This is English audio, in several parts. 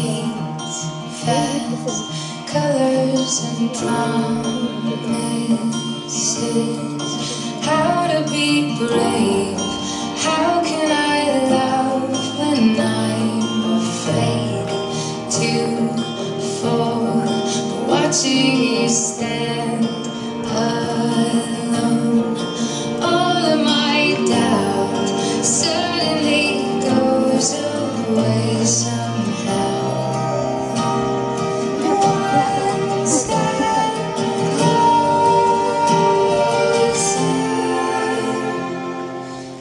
beats, fast colors and promises. How to be brave, how can I love when I'm afraid to fall? Watching you stand alone, all of my doubt suddenly goes away somehow. One step closer.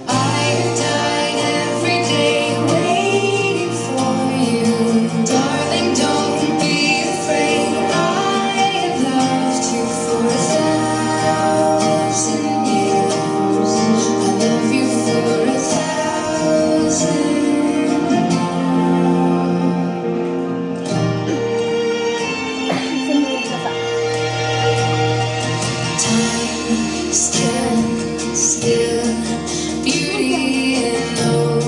I have died every day waiting for you. Darling, don't be afraid. I have loved you for 1,000 years. I love you for 1,000. Time stands still, beauty in all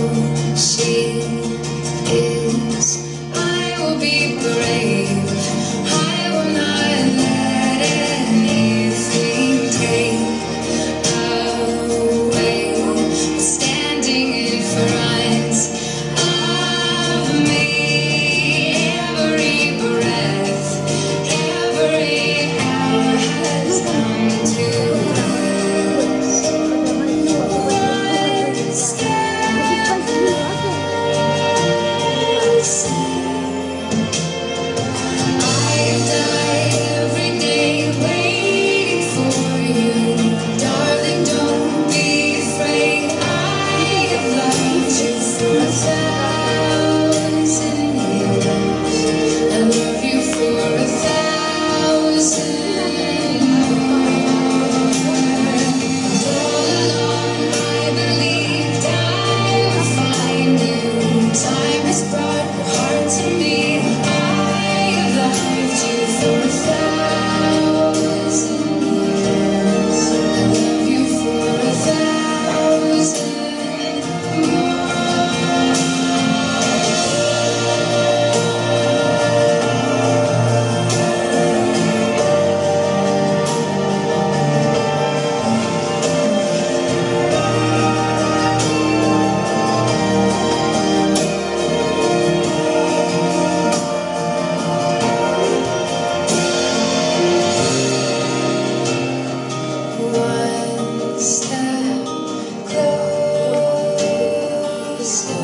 she is. I will be brave, I will not let anything take away. Standing in front of me, every breath, every hour has come to us. One step closer. I have died every day waiting for you. Darling, don't be afraid. I have loved you for 1,000 years. I love you for 1,000 All along I believed I would find you. Time has brought your heart to me. I have loved you for 1,000 years. I love you for 1,000 more. One step closer.